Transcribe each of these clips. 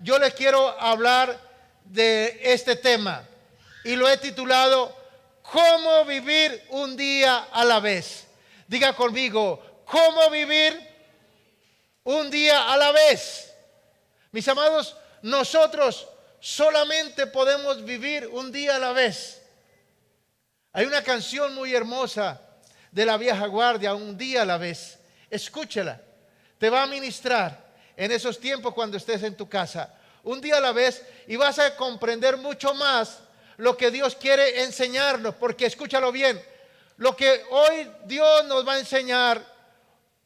yo les quiero hablar de este tema y lo he titulado ¿Cómo vivir un día a la vez? Diga conmigo, ¿cómo vivir un día a la vez? Mis amados, nosotros solamente podemos vivir un día a la vez. Hay una canción muy hermosa de la vieja guardia, Un día a la vez. Escúchela, te va a ministrar en esos tiempos cuando estés en tu casa. Un día a la vez, y vas a comprender mucho más lo que Dios quiere enseñarnos, porque escúchalo bien, lo que hoy Dios nos va a enseñar,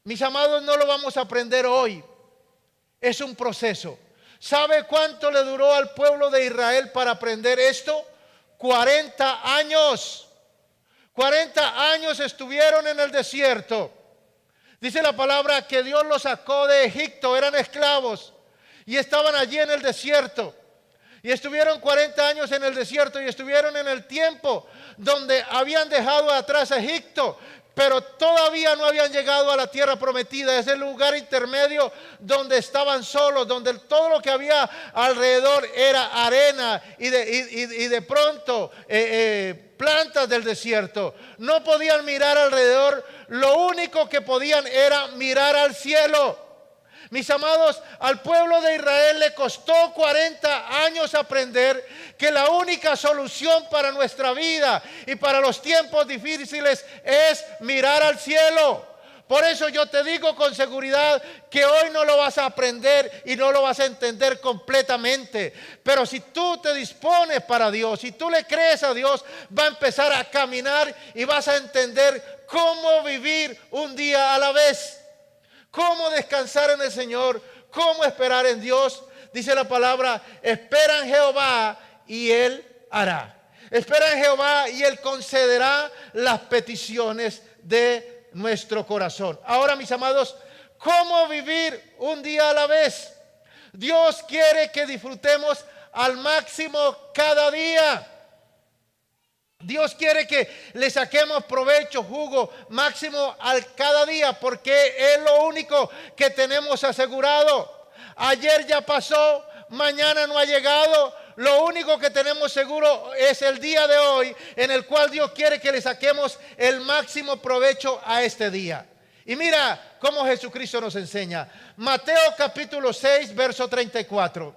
mis amados, no lo vamos a aprender hoy, es un proceso. ¿Sabe cuánto le duró al pueblo de Israel para aprender esto? 40 años. 40 años estuvieron en el desierto. Dice la palabra que Dios los sacó de Egipto, eran esclavos y estaban allí en el desierto. Y estuvieron 40 años en el desierto y estuvieron en el tiempo donde habían dejado atrás a Egipto, pero todavía no habían llegado a la tierra prometida. Es el lugar intermedio donde estaban solos, donde todo lo que había alrededor era arena y de pronto plantas del desierto. No podían mirar alrededor, lo único que podían era mirar al cielo. Mis amados, al pueblo de Israel le costó 40 años aprender que la única solución para nuestra vida y para los tiempos difíciles es mirar al cielo. Por eso yo te digo con seguridad que hoy no lo vas a aprender y no lo vas a entender completamente. Pero si tú te dispones para Dios, si tú le crees a Dios, va a empezar a caminar y vas a entender cómo vivir un día a la vez. Cómo descansar en el Señor, cómo esperar en Dios. Dice la palabra, espera en Jehová y Él hará. Espera en Jehová y Él concederá las peticiones de nuestro corazón. Ahora, mis amados, ¿cómo vivir un día a la vez? Dios quiere que disfrutemos al máximo cada día. Dios quiere que le saquemos provecho, jugo máximo cada día, porque es lo único que tenemos asegurado. Ayer ya pasó, mañana no ha llegado. Lo único que tenemos seguro es el día de hoy, en el cual Dios quiere que le saquemos el máximo provecho a este día. Y mira cómo Jesucristo nos enseña. Mateo capítulo 6, verso 34.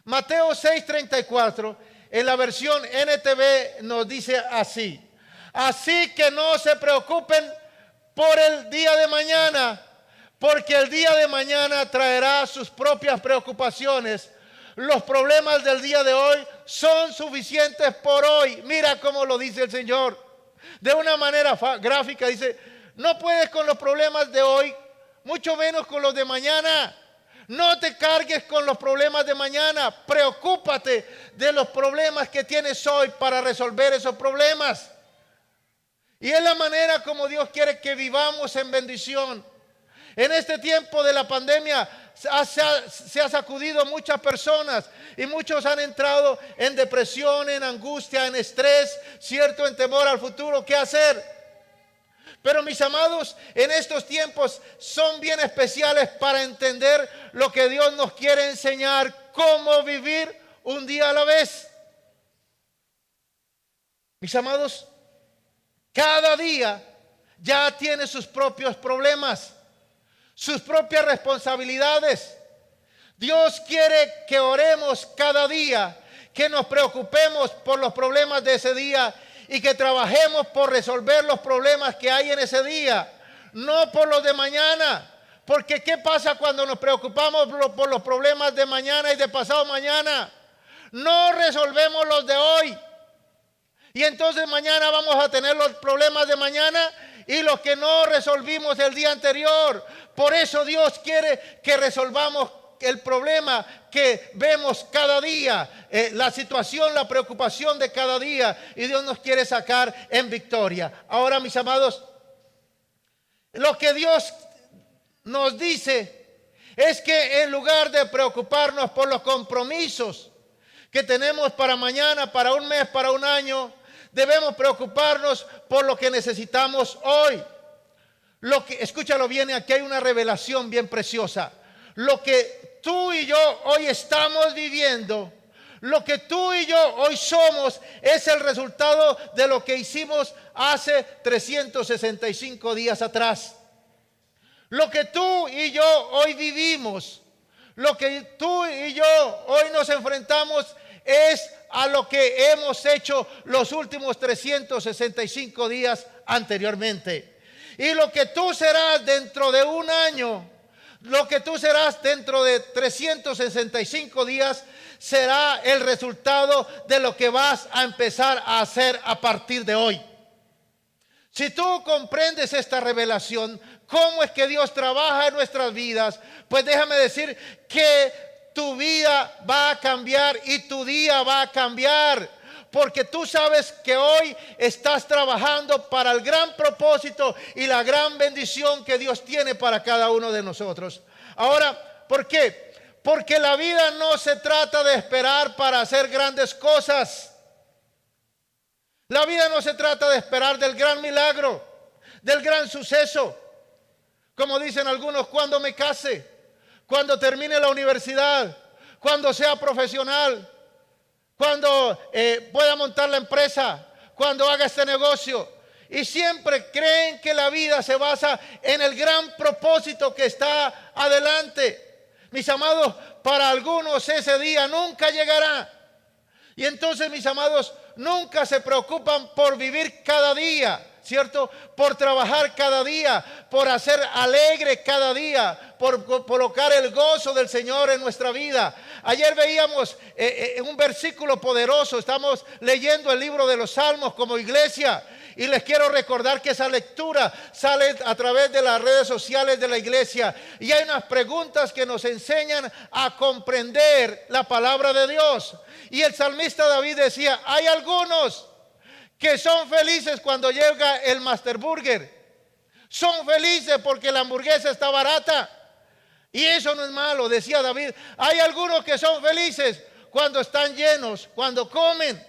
Mateo 6, 34. En la versión NTV nos dice así: así que no se preocupen por el día de mañana, porque el día de mañana traerá sus propias preocupaciones. Los problemas del día de hoy son suficientes por hoy. Mira cómo lo dice el Señor. De una manera gráfica dice, no puedes con los problemas de hoy, mucho menos con los de mañana. No te cargues con los problemas de mañana. Preocúpate de los problemas que tienes hoy para resolver esos problemas. Y es la manera como Dios quiere que vivamos en bendición. En este tiempo de la pandemia se ha sacudido muchas personas y muchos han entrado en depresión, en angustia, en estrés, cierto, en temor al futuro. ¿Qué hacer? Pero mis amados, en estos tiempos son bien especiales para entender lo que Dios nos quiere enseñar, cómo vivir un día a la vez. Mis amados, cada día ya tiene sus propios problemas, sus propias responsabilidades. Dios quiere que oremos cada día, que nos preocupemos por los problemas de ese día y que trabajemos por resolver los problemas que hay en ese día, no por los de mañana. Porque ¿qué pasa cuando nos preocupamos por los problemas de mañana y de pasado mañana? No resolvemos los de hoy. Y entonces mañana vamos a tener los problemas de mañana y los que no resolvimos el día anterior. Por eso Dios quiere que resolvamos el problema que vemos cada día, la situación, la preocupación de cada día, y Dios nos quiere sacar en victoria. Ahora, mis amados, lo que Dios nos dice es que en lugar de preocuparnos por los compromisos que tenemos para mañana, para un mes, para un año, debemos preocuparnos por lo que necesitamos hoy. Escúchalo bien, aquí hay una revelación bien preciosa. lo que tú y yo hoy estamos viviendo, lo que tú y yo hoy somos, es el resultado de lo que hicimos hace 365 días atrás. Lo que tú y yo hoy vivimos, lo que tú y yo hoy nos enfrentamos, es a lo que hemos hecho los últimos 365 días anteriormente. Y lo que tú serás dentro de un año, lo que tú serás dentro de 365 días, será el resultado de lo que vas a empezar a hacer a partir de hoy. Si tú comprendes esta revelación, cómo es que Dios trabaja en nuestras vidas, pues déjame decir que tu vida va a cambiar y tu día va a cambiar. Porque tú sabes que hoy estás trabajando para el gran propósito y la gran bendición que Dios tiene para cada uno de nosotros. Ahora, ¿por qué? Porque la vida no se trata de esperar para hacer grandes cosas. La vida no se trata de esperar del gran milagro, del gran suceso. Como dicen algunos, cuando me case, cuando termine la universidad, cuando sea profesional, cuando pueda montar la empresa, cuando haga este negocio. Y siempre creen que la vida se basa en el gran propósito que está adelante. Mis amados, para algunos ese día nunca llegará. Y entonces, mis amados, nunca se preocupan por vivir cada día, ¿cierto? Por trabajar cada día, por hacer alegre cada día, por colocar el gozo del Señor en nuestra vida. Ayer veíamos un versículo poderoso. Estamos leyendo el libro de los Salmos como iglesia. Y les quiero recordar que esa lectura sale a través de las redes sociales de la iglesia. Y hay unas preguntas que nos enseñan a comprender la palabra de Dios. Y el salmista David decía, hay algunos que son felices cuando llega el Master Burger. Son felices porque la hamburguesa está barata. Y eso no es malo, decía David. Hay algunos que son felices cuando están llenos, cuando comen,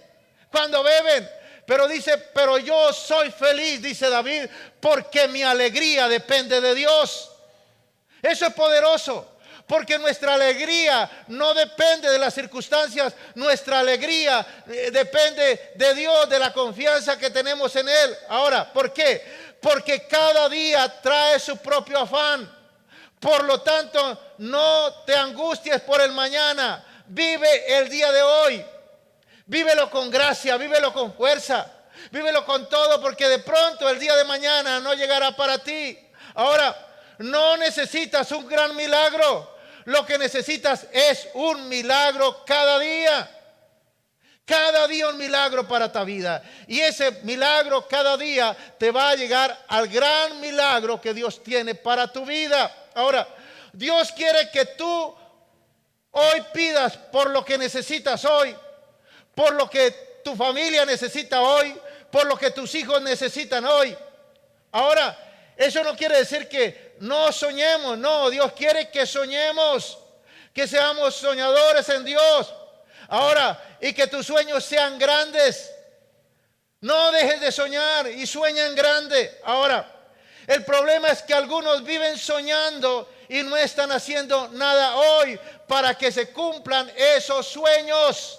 cuando beben. Pero dice, pero yo soy feliz, dice David, porque mi alegría depende de Dios. Eso es poderoso, porque nuestra alegría no depende de las circunstancias. Nuestra alegría depende de Dios, de la confianza que tenemos en Él. Ahora, ¿por qué? Porque cada día trae su propio afán. Por lo tanto, no te angusties por el mañana. Vive el día de hoy. Vívelo con gracia, vívelo con fuerza, vívelo con todo, porque de pronto el día de mañana no llegará para ti. Ahora, no necesitas un gran milagro. Lo que necesitas es un milagro cada día. Cada día un milagro para tu vida. Y ese milagro cada día te va a llegar al gran milagro que Dios tiene para tu vida. Ahora, Dios quiere que tú hoy pidas por lo que necesitas hoy, por lo que tu familia necesita hoy, por lo que tus hijos necesitan hoy. Ahora, eso no quiere decir que no soñemos. No, Dios quiere que soñemos, que seamos soñadores en Dios. Ahora, y que tus sueños sean grandes. No dejes de soñar y sueña en grande. Ahora, el problema es que algunos viven soñando y no están haciendo nada hoy para que se cumplan esos sueños.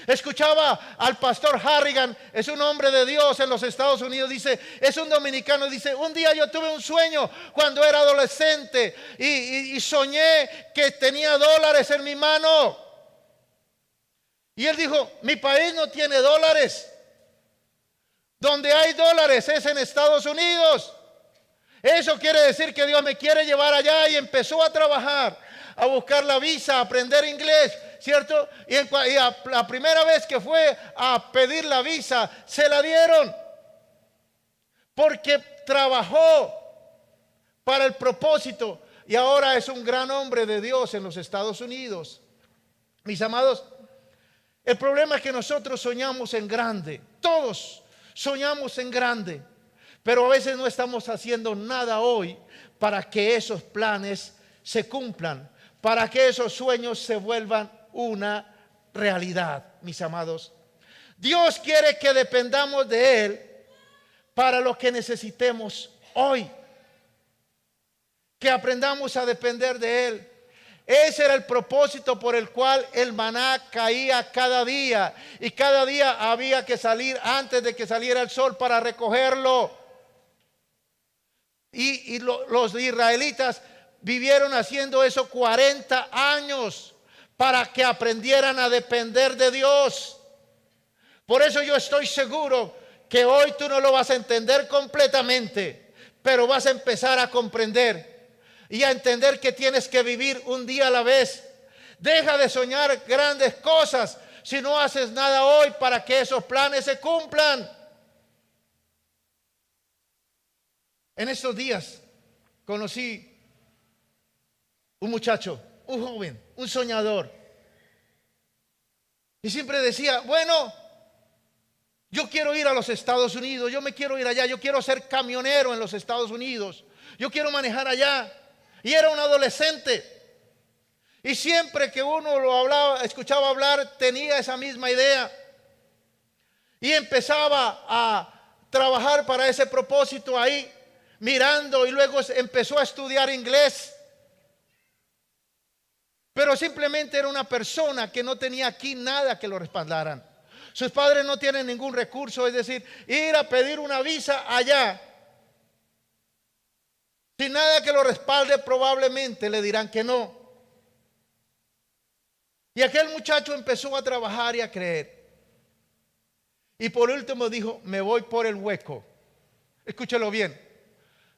Escuchaba al pastor Harrigan, es un hombre de Dios en los Estados Unidos, dice, es un dominicano, dice, un día yo tuve un sueño cuando era adolescente y soñé que tenía dólares en mi mano. Y él dijo, mi país no tiene dólares. Donde hay dólares es en Estados Unidos. Eso quiere decir que Dios me quiere llevar allá, y empezó a trabajar, a buscar la visa, a aprender inglés, ¿cierto? Y la primera vez que fue a pedir la visa, se la dieron. Porque trabajó para el propósito y ahora es un gran hombre de Dios en los Estados Unidos. Mis amados, el problema es que nosotros soñamos en grande. Todos soñamos en grande. Pero a veces no estamos haciendo nada hoy para que esos planes se cumplan, para que esos sueños se vuelvan una realidad, mis amados. Dios quiere que dependamos de Él para lo que necesitemos hoy. Que aprendamos a depender de Él. Ese era el propósito por el cual el maná caía cada día. Y cada día había que salir antes de que saliera el sol para recogerlo. Los israelitas vivieron haciendo eso 40 años para que aprendieran a depender de Dios. Por eso yo estoy seguro que hoy tú no lo vas a entender completamente, pero vas a empezar a comprender y a entender que tienes que vivir un día a la vez. Deja de soñar grandes cosas si no haces nada hoy para que esos planes se cumplan. En estos días conocí un muchacho, un joven, un soñador. Y siempre decía, bueno, yo quiero ir a los Estados Unidos, yo me quiero ir allá, yo quiero ser camionero en los Estados Unidos, yo quiero manejar allá. Y era un adolescente. Y siempre que uno lo hablaba, escuchaba hablar, tenía esa misma idea. Y empezaba a trabajar para ese propósito ahí, mirando, y luego empezó a estudiar inglés. Pero simplemente era una persona que no tenía aquí nada que lo respaldaran. Sus padres no tienen ningún recurso, es decir, ir a pedir una visa allá, sin nada que lo respalde, probablemente le dirán que no. Y aquel muchacho empezó a trabajar y a creer. Y por último dijo, me voy por el hueco. Escúchelo bien.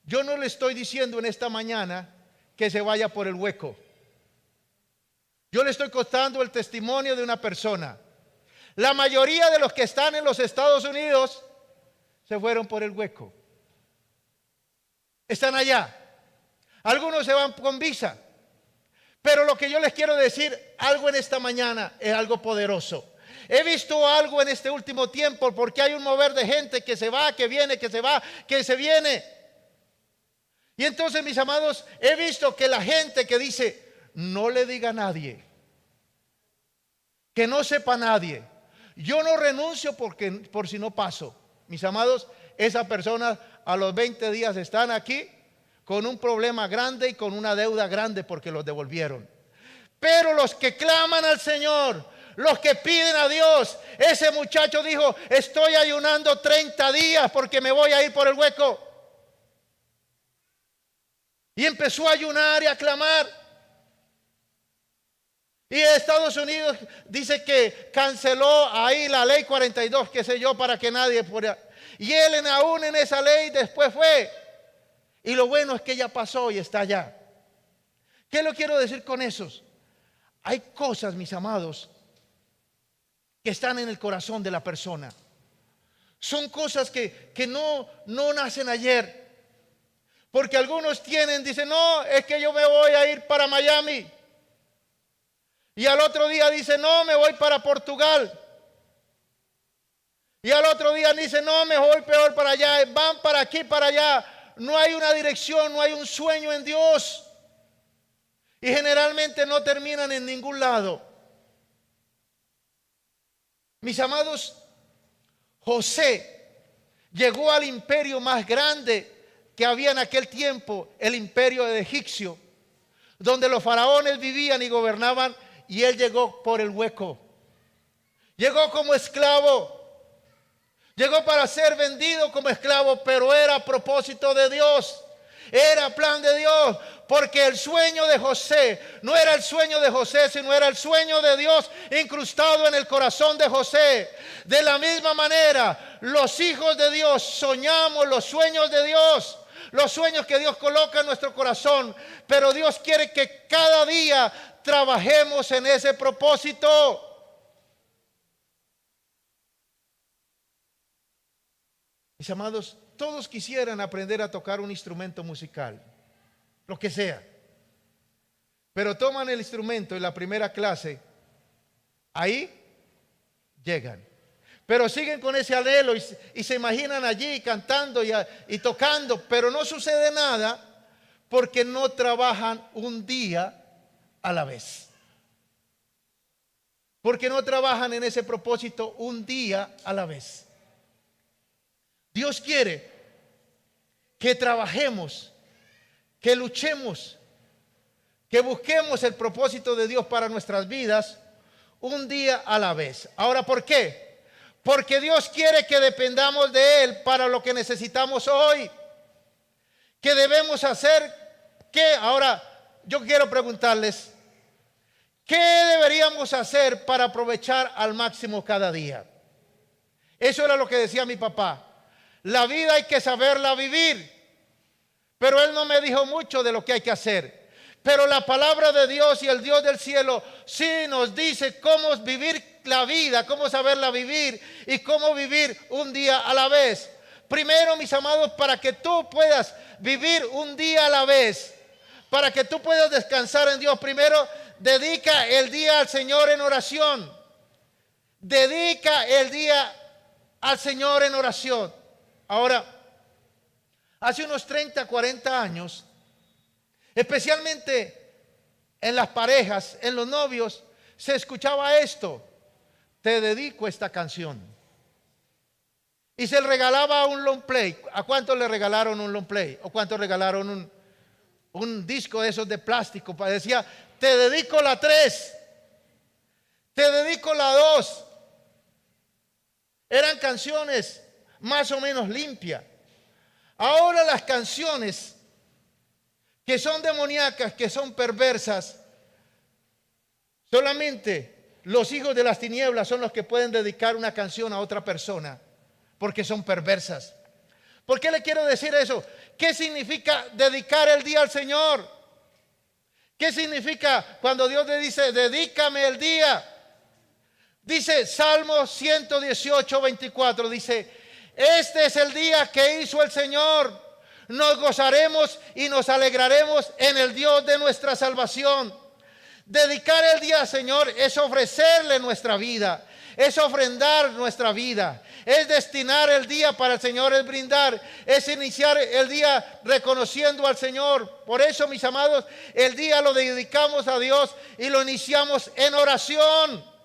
Yo no le estoy diciendo en esta mañana que se vaya por el hueco. Yo le estoy contando el testimonio de una persona. La mayoría de los que están en los Estados Unidos se fueron por el hueco. Están allá. Algunos se van con visa. Pero lo que yo les quiero decir, algo en esta mañana es algo poderoso. He visto algo en este último tiempo porque hay un mover de gente que se va, que viene, que se va, que se viene. Y entonces, mis amados, he visto que la gente que dice, no le diga a nadie, que no sepa nadie, yo no renuncio por si no paso. Mis amados, esas personas a los 20 días están aquí con un problema grande y con una deuda grande porque los devolvieron. Pero los que claman al Señor, los que piden a Dios, ese muchacho dijo, estoy ayunando 30 días porque me voy a ir por el hueco. Y empezó a ayunar y a clamar. Y Estados Unidos dice que canceló ahí la ley 42, qué sé yo, para que nadie fuera. Y él aún en esa ley después fue. Y lo bueno es que ya pasó y está allá. ¿Qué lo quiero decir con esos? Hay cosas, mis amados, que están en el corazón de la persona. Son cosas que no nacen ayer. Porque algunos dicen, no, es que yo me voy a ir para Miami. Y al otro día dice, no, me voy para Portugal. Y al otro día dice, no, me voy peor para allá. Van para aquí, para allá. No hay una dirección, no hay un sueño en Dios. Y generalmente no terminan en ningún lado. Mis amados, José llegó al imperio más grande que había en aquel tiempo, el imperio egipcio, donde los faraones vivían y gobernaban. Y él llegó por el hueco. Llegó como esclavo. Llegó para ser vendido como esclavo, pero era propósito de Dios. Era plan de Dios. Porque el sueño de José no era el sueño de José, sino era el sueño de Dios incrustado en el corazón de José. De la misma manera, los hijos de Dios soñamos los sueños de Dios. Los sueños que Dios coloca en nuestro corazón. Pero Dios quiere que cada día trabajemos en ese propósito. Mis amados, todos quisieran aprender a tocar un instrumento musical, lo que sea. Pero toman el instrumento en la primera clase, ahí llegan. Pero siguen con ese anhelo y se imaginan allí cantando y tocando, pero no sucede nada porque no trabajan un día a la vez. Porque no trabajan en ese propósito un día a la vez. Dios quiere que trabajemos, que luchemos, que busquemos el propósito de Dios para nuestras vidas un día a la vez. Ahora, ¿por qué? Porque Dios quiere que dependamos de Él para lo que necesitamos hoy. ¿Qué debemos hacer? ¿Qué? Ahora, yo quiero preguntarles, ¿qué deberíamos hacer para aprovechar al máximo cada día? Eso era lo que decía mi papá. La vida hay que saberla vivir. Pero él no me dijo mucho de lo que hay que hacer. Pero la palabra de Dios y el Dios del cielo sí nos dice cómo vivir la vida, cómo saberla vivir y cómo vivir un día a la vez. Primero, mis amados, para que tú puedas vivir un día a la vez, para que tú puedas descansar en Dios, primero dedica el día al Señor en oración. Dedica el día al Señor en oración. Ahora, hace unos 30, 40 años, especialmente en las parejas, en los novios, se escuchaba esto: te dedico esta canción. Y se le regalaba un long play. ¿A cuántos le regalaron un long play? ¿O cuántos regalaron un disco de esos de plástico? Decía, te dedico la 3, te dedico la 2. Eran canciones más o menos limpias. Ahora las canciones que son demoníacas, que son perversas, solamente los hijos de las tinieblas son los que pueden dedicar una canción a otra persona, porque son perversas. ¿Por qué le quiero decir eso? ¿Qué significa dedicar el día al Señor? ¿Qué significa cuando Dios le dice, dedícame el día? Dice Salmo 118, 24, dice, este es el día que hizo el Señor. Nos gozaremos y nos alegraremos en el Dios de nuestra salvación. Dedicar el día al Señor es ofrecerle nuestra vida, es ofrendar nuestra vida, es destinar el día para el Señor, es brindar, es iniciar el día reconociendo al Señor. Por eso, mis amados, el día lo dedicamos a Dios y lo iniciamos en oración.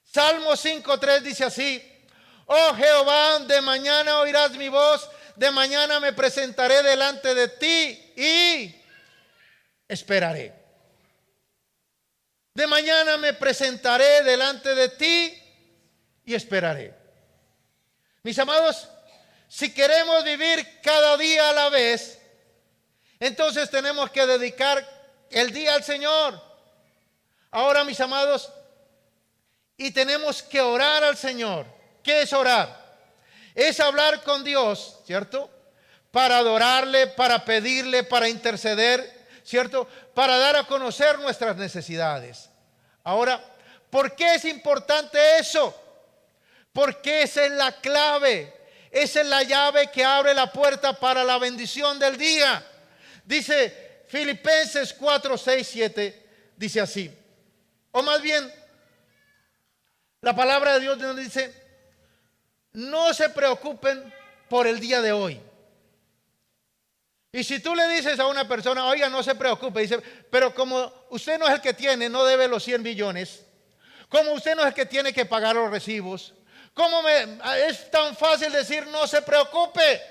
Salmo 5:3 dice así: oh Jehová, de mañana oirás mi voz, de mañana me presentaré delante de ti y esperaré. De mañana me presentaré delante de ti y esperaré. Mis amados, si queremos vivir cada día a la vez, entonces tenemos que dedicar el día al Señor. Ahora, mis amados, y tenemos que orar al Señor. ¿Qué es orar? Es hablar con Dios, ¿cierto? Para adorarle, para pedirle, para interceder, ¿cierto? Para dar a conocer nuestras necesidades. Ahora, ¿por qué es importante eso? Porque esa es la clave, esa es la llave que abre la puerta para la bendición del día. Dice Filipenses 4, 6, 7, dice así. O más bien, la palabra de Dios nos dice, no se preocupen por el día de hoy. Y si tú le dices a una persona, oiga, no se preocupe, dice, pero como usted no es el que tiene, no debe los 100 billones, como usted no es el que tiene que pagar los recibos, es tan fácil decir no se preocupe?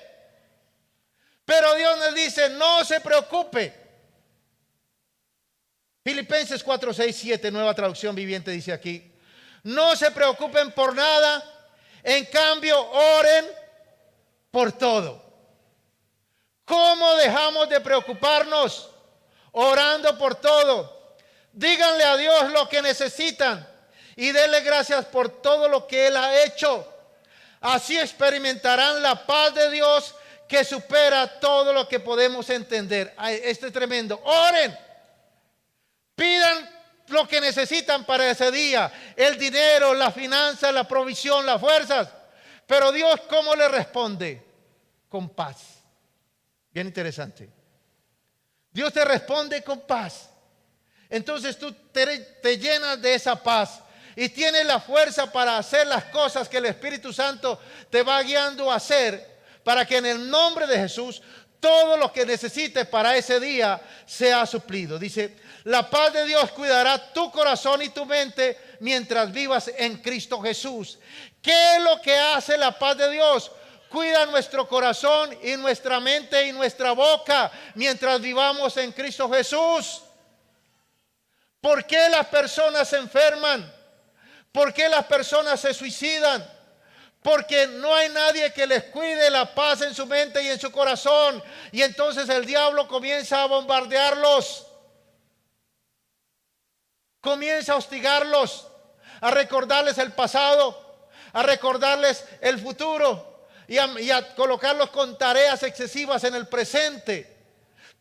Pero Dios nos dice, no se preocupe. Filipenses 4, 6, 7, nueva traducción viviente, dice aquí, no se preocupen por nada, en cambio oren por todo. ¿Cómo dejamos de preocuparnos? Orando por todo. Díganle a Dios lo que necesitan y denle gracias por todo lo que Él ha hecho. Así experimentarán la paz de Dios que supera todo lo que podemos entender. Esto es tremendo. Oren. Pidan lo que necesitan para ese día. El dinero, la finanza, la provisión, las fuerzas. Pero Dios, ¿cómo le responde? Con paz. Bien interesante. Dios te responde con paz. Entonces tú te llenas de esa paz y tienes la fuerza para hacer las cosas que el Espíritu Santo te va guiando a hacer, para que en el nombre de Jesús todo lo que necesites para ese día sea suplido. Dice, la paz de Dios cuidará tu corazón y tu mente mientras vivas en Cristo Jesús. ¿Qué es lo que hace la paz de Dios? Cuida nuestro corazón y nuestra mente y nuestra boca mientras vivamos en Cristo Jesús. ¿Por qué las personas se enferman? ¿Por qué las personas se suicidan? Porque no hay nadie que les cuide la paz en su mente y en su corazón. Y entonces el diablo comienza a bombardearlos. Comienza a hostigarlos, a recordarles el pasado, a recordarles el futuro y a colocarlos con tareas excesivas en el presente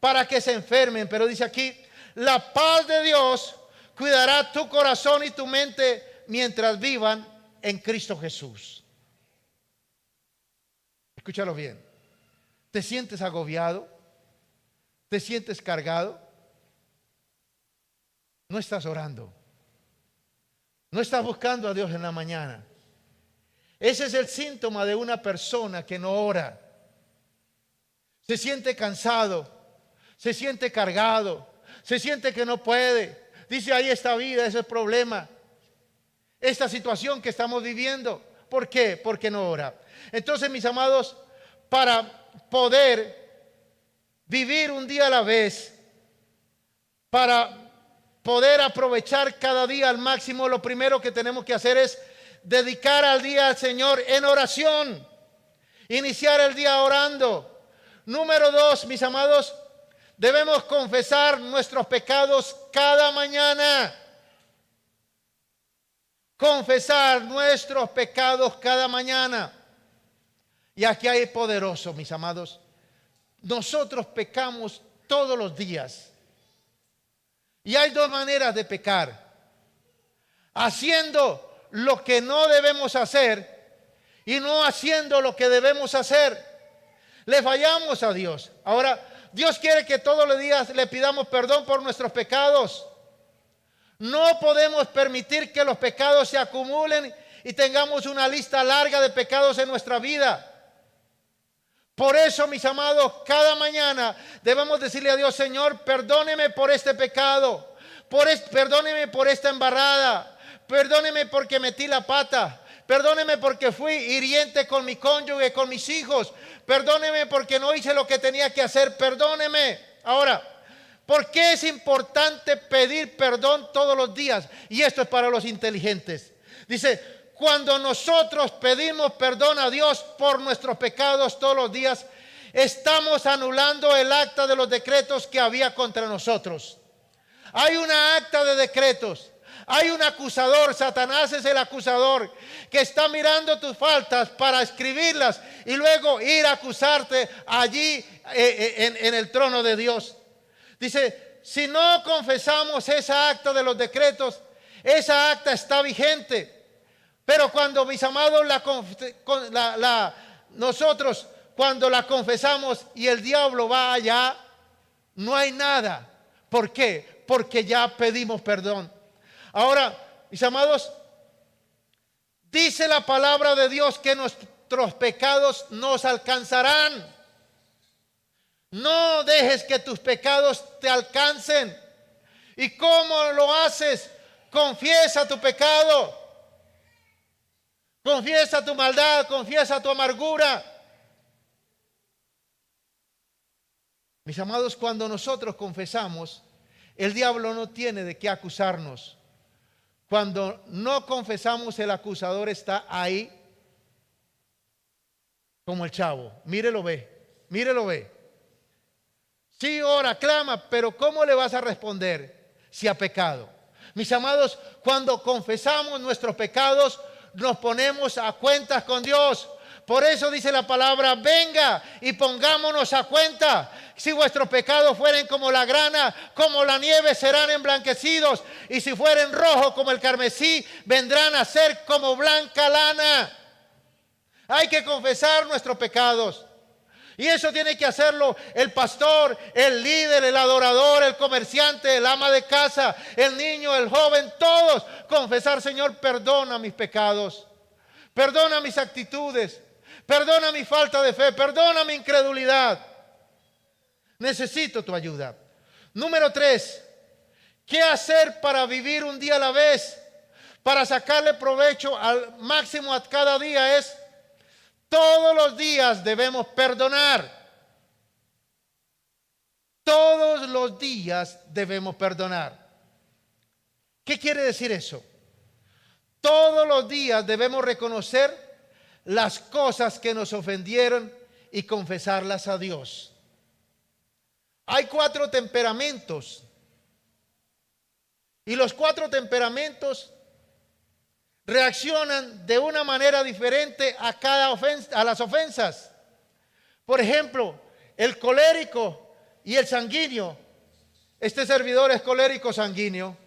para que se enfermen. Pero dice aquí, la paz de Dios cuidará tu corazón y tu mente mientras vivan en Cristo Jesús. Escúchalo bien. ¿Te sientes agobiado? ¿Te sientes cargado? No estás orando. No estás buscando a Dios en la mañana. Ese es el síntoma de una persona que no ora. Se siente cansado, se siente cargado, se siente que no puede. Dice, ahí esta vida, ese es el problema. Esta situación que estamos viviendo. ¿Por qué? Porque no ora. Entonces, mis amados, para poder vivir un día a la vez, para poder aprovechar cada día al máximo, lo primero que tenemos que hacer es dedicar al día al Señor en oración. Iniciar el día orando. Número 2, mis amados, debemos confesar nuestros pecados cada mañana. Confesar nuestros pecados cada mañana. Y aquí hay poderoso, mis amados. Nosotros pecamos todos los días. Y hay dos maneras de pecar. Haciendo lo que no debemos hacer y no haciendo lo que debemos hacer. Le fallamos a Dios. Ahora, Dios quiere que todos los días le pidamos perdón por nuestros pecados. No podemos permitir que los pecados se acumulen y tengamos una lista larga de pecados en nuestra vida. Por eso, mis amados, cada mañana debemos decirle a Dios, Señor, perdóneme por este pecado, perdóneme por esta embarrada, perdóneme porque metí la pata, perdóneme porque fui hiriente con mi cónyuge, con mis hijos, perdóneme porque no hice lo que tenía que hacer, perdóneme. Ahora, ¿por qué es importante pedir perdón todos los días? Y esto es para los inteligentes. Dice, cuando nosotros pedimos perdón a Dios por nuestros pecados todos los días, estamos anulando el acta de los decretos que había contra nosotros. Hay una acta de decretos. Hay un acusador, Satanás es el acusador, que está mirando tus faltas para escribirlas y luego ir a acusarte allí en el trono de Dios. Dice, si no confesamos esa acta de los decretos, esa acta está vigente. Pero cuando, mis amados, nosotros cuando la confesamos y el diablo va allá, no hay nada. ¿Por qué? Porque ya pedimos perdón. Ahora, mis amados, dice la palabra de Dios que nuestros pecados nos alcanzarán. No dejes que tus pecados te alcancen. ¿Y cómo lo haces? Confiesa tu pecado. Confiesa tu maldad, confiesa tu amargura. Mis amados, cuando nosotros confesamos, el diablo no tiene de qué acusarnos. Cuando no confesamos, el acusador está ahí como el chavo. Mírelo, ve, mírelo, ve. Sí, ora, clama, pero ¿cómo le vas a responder si ha pecado? Mis amados, cuando confesamos nuestros pecados, nos ponemos a cuentas con Dios. Por eso dice la palabra, venga y pongámonos a cuenta. Si vuestros pecados fueren como la grana, como la nieve serán emblanquecidos. Y si fueren rojos como el carmesí, vendrán a ser como blanca lana. Hay que confesar nuestros pecados. Y eso tiene que hacerlo el pastor, el líder, el adorador, el comerciante, el ama de casa, el niño, el joven, todos. Confesar, Señor, perdona mis pecados, perdona mis actitudes, perdona mi falta de fe, perdona mi incredulidad. Necesito tu ayuda. Número 3, ¿qué hacer para vivir un día a la vez? Para sacarle provecho al máximo a cada día es: todos los días debemos perdonar. Todos los días debemos perdonar. ¿Qué quiere decir eso? Todos los días debemos reconocer las cosas que nos ofendieron y confesarlas a Dios. Hay 4 temperamentos. Y los 4 temperamentos reaccionan de una manera diferente a cada ofensa, a las ofensas. Por ejemplo, el colérico y el sanguíneo. Este servidor es colérico sanguíneo.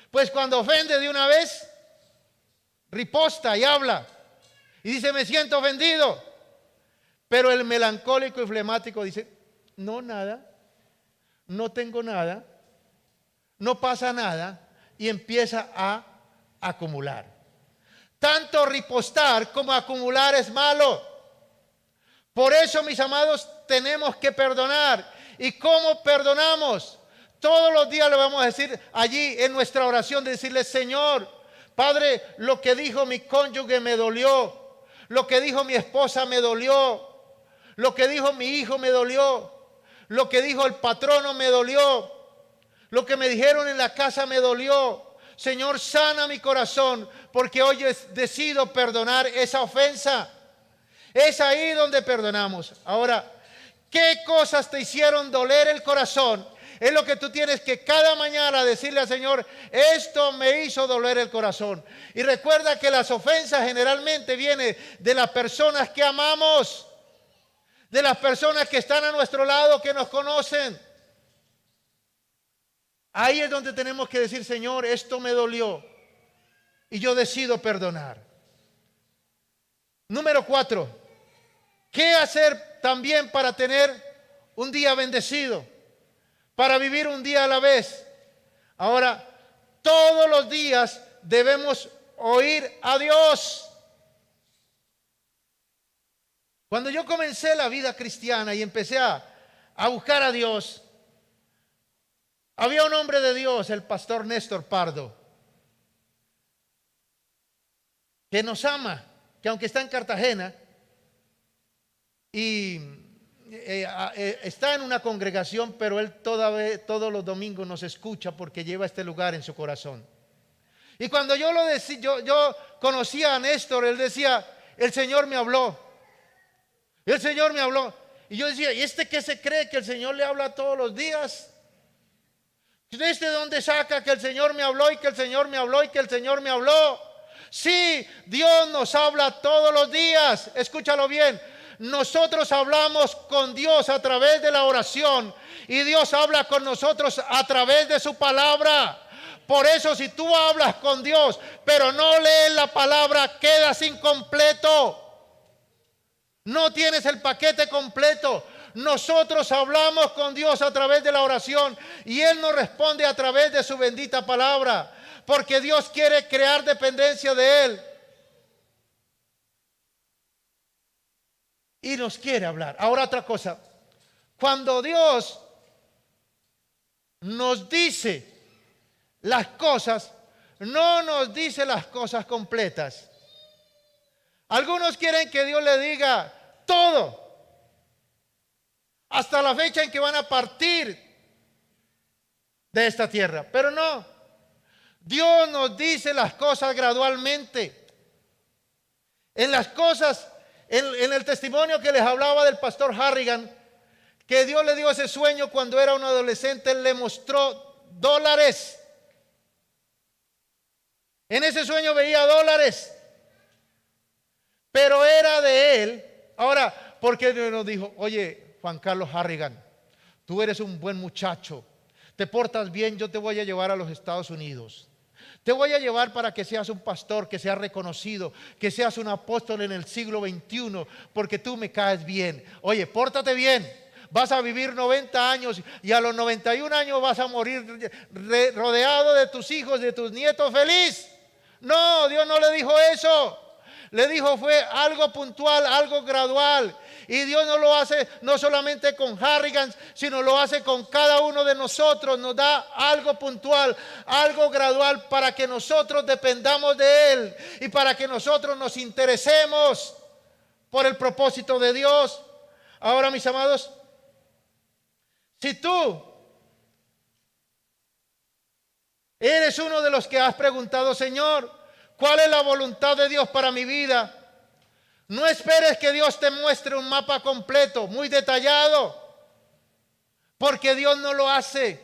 Pues cuando ofende de una vez, riposta y habla. Y dice, me siento ofendido. Pero el melancólico y flemático dice, no, nada. No tengo nada. No pasa nada. Y empieza a acumular. Tanto ripostar como acumular es malo. Por eso, mis amados, tenemos que perdonar. ¿Y cómo perdonamos? Todos los días le vamos a decir allí en nuestra oración, de decirle, Señor, Padre, lo que dijo mi cónyuge me dolió. Lo que dijo mi esposa me dolió. Lo que dijo mi hijo me dolió. Lo que dijo el patrono me dolió. Lo que me dijeron en la casa me dolió. Señor, sana mi corazón, porque hoy decido perdonar esa ofensa. Es ahí donde perdonamos. Ahora, ¿qué cosas te hicieron doler el corazón? Es lo que tú tienes que cada mañana decirle al Señor, esto me hizo doler el corazón. Y recuerda que las ofensas generalmente vienen de las personas que amamos, de las personas que están a nuestro lado, que nos conocen. Ahí es donde tenemos que decir, Señor, esto me dolió y yo decido perdonar. Número 4, ¿qué hacer también para tener un día bendecido? Para vivir un día a la vez. Ahora, todos los días debemos oír a Dios. Cuando yo comencé la vida cristiana y empecé a buscar a Dios, había un hombre de Dios, el pastor Néstor Pardo, que nos ama, que aunque está en Cartagena y está en una congregación, pero él todos los domingos nos escucha porque lleva este lugar en su corazón. Y cuando yo conocía a Néstor, él decía, el Señor me habló. El Señor me habló. Y yo decía, ¿y este qué se cree que el Señor le habla todos los días? ¿Desde dónde saca que el Señor me habló y que el Señor me habló y que el Señor me habló? Sí, Dios nos habla todos los días. Escúchalo bien. Nosotros hablamos con Dios a través de la oración y Dios habla con nosotros a través de su palabra. Por eso, si tú hablas con Dios pero no lees la palabra, quedas incompleto. No tienes el paquete completo. Nosotros hablamos con Dios a través de la oración y Él nos responde a través de su bendita palabra, porque Dios quiere crear dependencia de Él y nos quiere hablar. Ahora otra cosa, cuando Dios nos dice las cosas, no nos dice las cosas completas. Algunos quieren que Dios le diga todo, hasta la fecha en que van a partir de esta tierra. Pero no, Dios nos dice las cosas gradualmente. En las cosas, en el testimonio que les hablaba del pastor Harrigan, que Dios le dio ese sueño cuando era un adolescente, Él le mostró dólares. En ese sueño veía dólares, pero era de Él. Ahora, ¿por qué Dios nos dijo, oye, Juan Carlos Harrigan, tú eres un buen muchacho, te portas bien, yo te voy a llevar a los Estados Unidos, te voy a llevar para que seas un pastor, que seas reconocido, que seas un apóstol en el siglo XXI, porque tú me caes bien? Oye, pórtate bien, vas a vivir 90 años y a los 91 años vas a morir rodeado de tus hijos, de tus nietos, feliz. No, Dios no le dijo eso. Le dijo fue algo puntual, algo gradual. Y Dios no lo hace no solamente con Harrigan, sino lo hace con cada uno de nosotros. Nos da algo puntual, algo gradual, para que nosotros dependamos de Él y para que nosotros nos interesemos por el propósito de Dios. Ahora, mis amados, si tú Eres uno de los que has preguntado, Señor, ¿cuál es la voluntad de Dios para mi vida? No esperes que Dios te muestre un mapa completo, muy detallado, porque Dios no lo hace.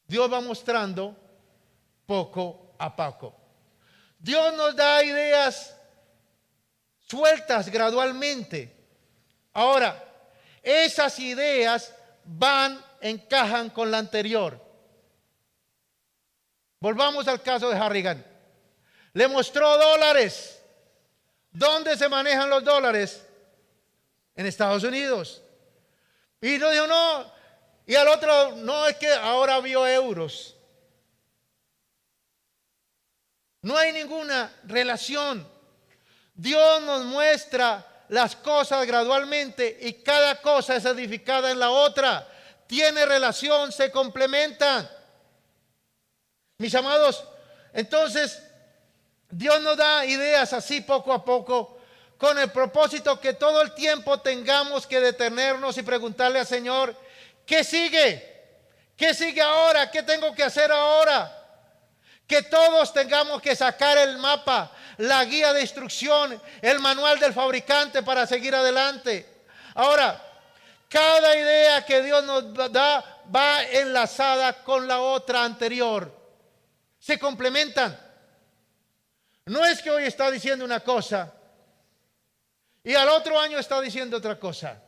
Dios va mostrando poco a poco. Dios nos da ideas sueltas gradualmente. Ahora, esas ideas encajan con la anterior. Volvamos al caso de Harrigan. Le mostró dólares. ¿Dónde se manejan los dólares? En Estados Unidos. Y no dijo no. Y al otro, no, es que ahora vio euros. No hay ninguna relación. Dios nos muestra las cosas gradualmente y cada cosa es edificada en la otra. Tiene relación, se complementan. Mis amados, entonces Dios nos da ideas así poco a poco, con el propósito que todo el tiempo tengamos que detenernos y preguntarle al Señor, ¿qué sigue? ¿Qué sigue ahora? ¿Qué tengo que hacer ahora? Que todos tengamos que sacar el mapa, la guía de instrucción, el manual del fabricante para seguir adelante. Ahora, cada idea que Dios nos da va enlazada con la otra anterior. Se complementan. No es que hoy está diciendo una cosa y al otro año está diciendo otra cosa.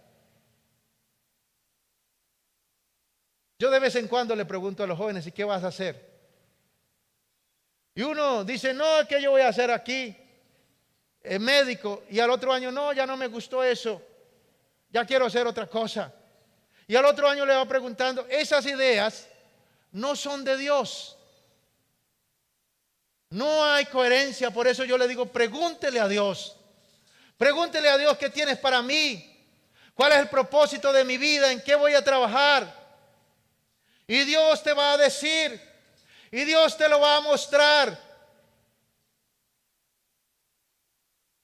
Yo de vez en cuando le pregunto a los jóvenes, ¿y qué vas a hacer? Y uno dice, no, ¿qué yo voy a hacer aquí? Médico. Y al otro año, no, ya no me gustó eso. Ya quiero hacer otra cosa. Y al otro año le va preguntando, esas ideas no son de Dios. No hay coherencia, por eso yo le digo, pregúntele a Dios. Pregúntele a Dios qué tienes para mí. ¿Cuál es el propósito de mi vida? ¿En qué voy a trabajar? Y Dios te va a decir. Y Dios te lo va a mostrar.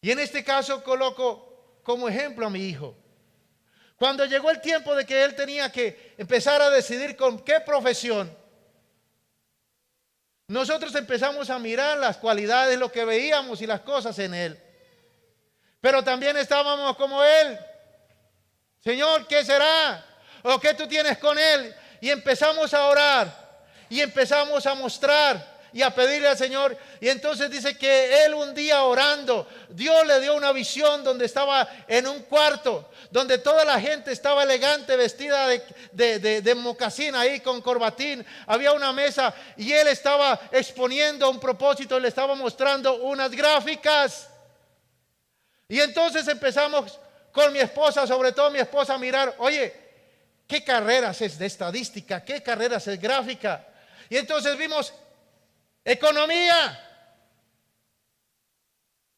Y en este caso coloco como ejemplo a mi hijo. Cuando llegó el tiempo de que él tenía que empezar a decidir con qué profesión, nosotros empezamos a mirar las cualidades, lo que veíamos y las cosas en él. Pero también estábamos como él. Señor, ¿qué será? ¿O qué tú tienes con él? Y empezamos a orar. Y empezamos a mostrar y a pedirle al Señor. Y entonces dice que él un día orando, Dios le dio una visión donde estaba en un cuarto, donde toda la gente estaba elegante, vestida de mocasín ahí con corbatín. Había una mesa y él estaba exponiendo un propósito y le estaba mostrando unas gráficas. Y entonces empezamos con mi esposa, sobre todo mi esposa, a mirar, oye, ¿qué carreras es de estadística? ¿Qué carreras es gráfica? Y entonces vimos economía.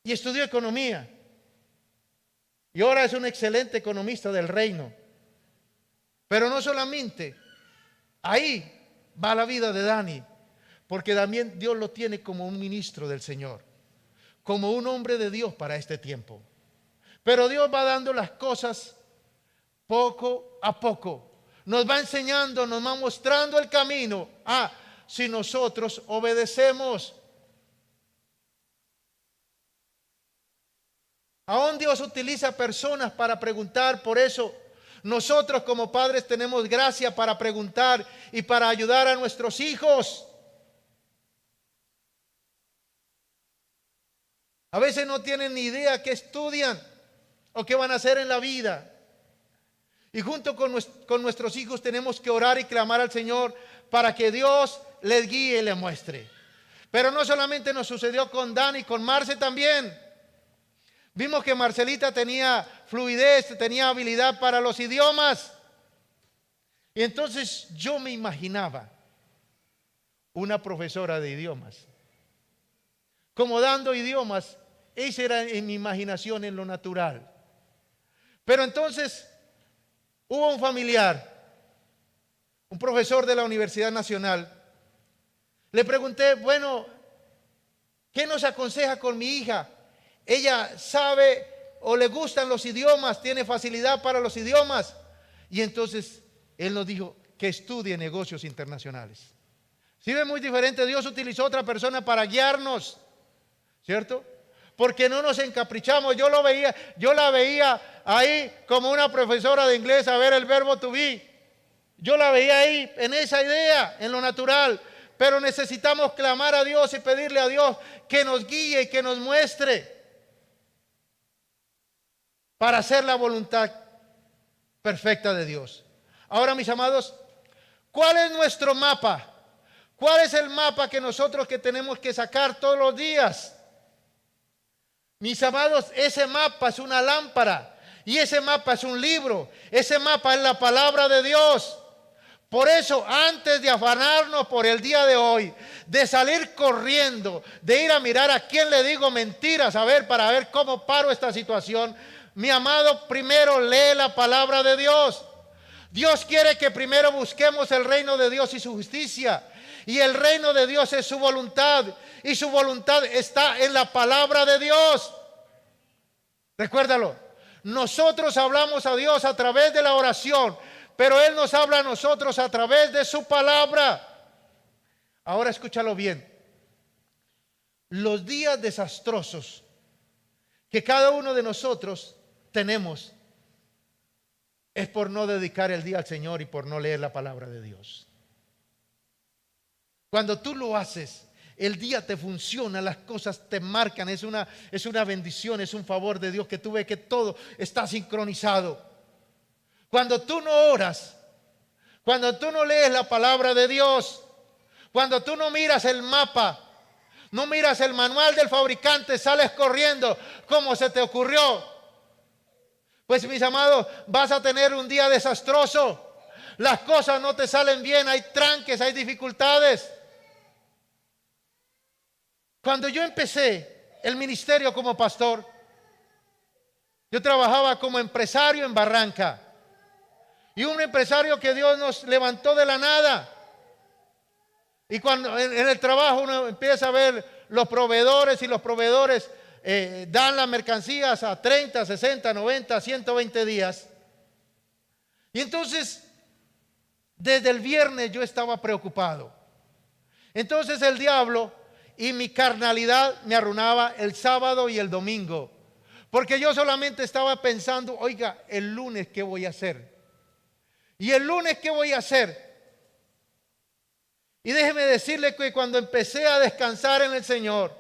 Y estudió economía. Y ahora es un excelente economista del reino. Pero no solamente, ahí va la vida de Dani. Porque también Dios lo tiene como un ministro del Señor. Como un hombre de Dios para este tiempo. Pero Dios va dando las cosas poco a poco. Nos va enseñando, nos va mostrando el camino. Si nosotros obedecemos. Aún Dios utiliza personas para preguntar. Por eso nosotros como padres tenemos gracia para preguntar y para ayudar a nuestros hijos. A veces no tienen ni idea qué estudian o qué van a hacer en la vida. Y junto con nuestros hijos tenemos que orar y clamar al Señor para que Dios les guíe y les muestre. Pero no solamente nos sucedió con Dani, con Marce también. Vimos que Marcelita tenía fluidez, tenía habilidad para los idiomas. Y entonces yo me imaginaba una profesora de idiomas. Como dando idiomas, esa era en mi imaginación en lo natural. Pero entonces hubo un familiar, un profesor de la Universidad Nacional. Le pregunté, bueno, ¿qué nos aconseja con mi hija? Ella sabe o le gustan los idiomas, tiene facilidad para los idiomas. Y entonces él nos dijo que estudie negocios internacionales. Si ve muy diferente, Dios utilizó a otra persona para guiarnos, ¿cierto? Porque no nos encaprichamos. Yo la veía ahí como una profesora de inglés a ver el verbo to be. Yo la veía ahí en esa idea, en lo natural. Pero necesitamos clamar a Dios y pedirle a Dios que nos guíe y que nos muestre para hacer la voluntad perfecta de Dios. Ahora, mis amados, ¿cuál es nuestro mapa? ¿Cuál es el mapa que nosotros que tenemos que sacar todos los días? Mis amados, ese mapa es una lámpara y ese mapa es un libro. Ese mapa es la palabra de Dios. Por eso, antes de afanarnos por el día de hoy, de salir corriendo, de ir a mirar a quién le digo mentiras, para ver cómo paro esta situación, mi amado, primero lee la palabra de Dios. Dios quiere que primero busquemos el reino de Dios y su justicia. Y el reino de Dios es su voluntad. Y su voluntad está en la palabra de Dios. Recuérdalo. Nosotros hablamos a Dios a través de la oración, pero Él nos habla a nosotros a través de su palabra. Ahora escúchalo bien. Los días desastrosos que cada uno de nosotros tenemos es por no dedicar el día al Señor y por no leer la palabra de Dios. Cuando tú lo haces, el día te funciona, las cosas te marcan, es una bendición, es un favor de Dios que tú ves que todo está sincronizado. Cuando tú no oras, cuando tú no lees la palabra de Dios, cuando tú no miras el mapa, no miras el manual del fabricante, sales corriendo como se te ocurrió, pues mis amados, vas a tener un día desastroso. Las cosas no te salen bien, hay tranques, hay dificultades. Cuando yo empecé el ministerio como pastor, yo trabajaba como empresario en Barranca. Y un empresario que Dios nos levantó de la nada. Y cuando en el trabajo uno empieza a ver los proveedores y los proveedores dan las mercancías a 30, 60, 90, 120 días. Y entonces, desde el viernes yo estaba preocupado. Entonces el diablo y mi carnalidad me arruinaba el sábado y el domingo. Porque yo solamente estaba pensando, oiga, el lunes ¿qué voy a hacer? ¿Y el lunes qué voy a hacer? Y déjeme decirle que cuando empecé a descansar en el Señor,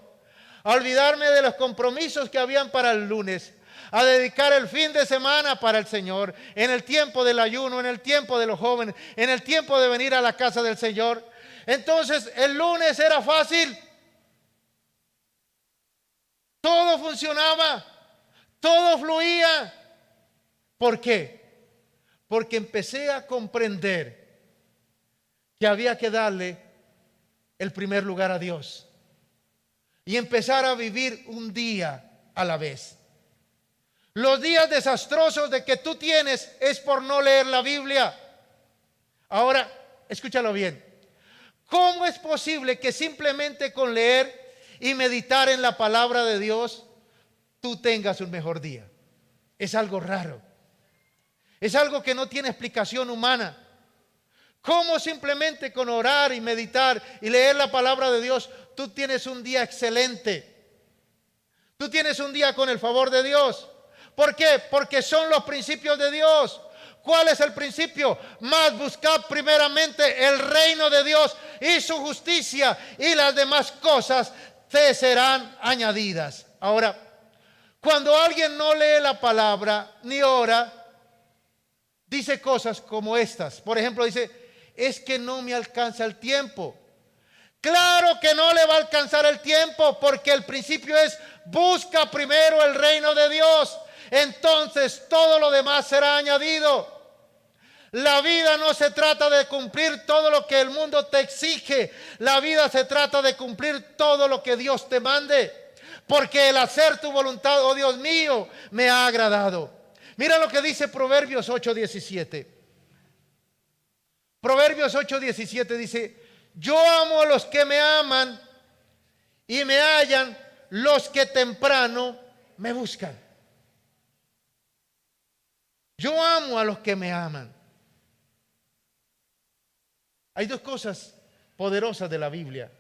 a olvidarme de los compromisos que habían para el lunes, a dedicar el fin de semana para el Señor, en el tiempo del ayuno, en el tiempo de los jóvenes, en el tiempo de venir a la casa del Señor, entonces el lunes era fácil. Todo funcionaba, todo fluía. ¿Por qué? Porque empecé a comprender que había que darle el primer lugar a Dios y empezar a vivir un día a la vez. Los días desastrosos de que tú tienes es por no leer la Biblia. Ahora, escúchalo bien. ¿Cómo es posible que simplemente con leer y meditar en la palabra de Dios tú tengas un mejor día? Es algo raro. Es algo que no tiene explicación humana. ¿Cómo simplemente con orar y meditar y leer la palabra de Dios tú tienes un día excelente? Tú tienes un día con el favor de Dios. ¿Por qué? Porque son los principios de Dios. ¿Cuál es el principio? Más buscad primeramente el reino de Dios y su justicia, y las demás cosas te serán añadidas. Ahora, cuando alguien no lee la palabra ni ora, dice cosas como estas. Por ejemplo, dice, es que no me alcanza el tiempo. Claro que no le va a alcanzar el tiempo, porque el principio es, busca primero el reino de Dios. Entonces todo lo demás será añadido. La vida no se trata de cumplir todo lo que el mundo te exige. La vida se trata de cumplir todo lo que Dios te mande. Porque el hacer tu voluntad, oh Dios mío, me ha agradado. Mira lo que dice Proverbios 8:17. Proverbios 8:17 dice, yo amo a los que me aman y me hallan los que temprano me buscan. Yo amo a los que me aman. Hay dos cosas poderosas de la Biblia: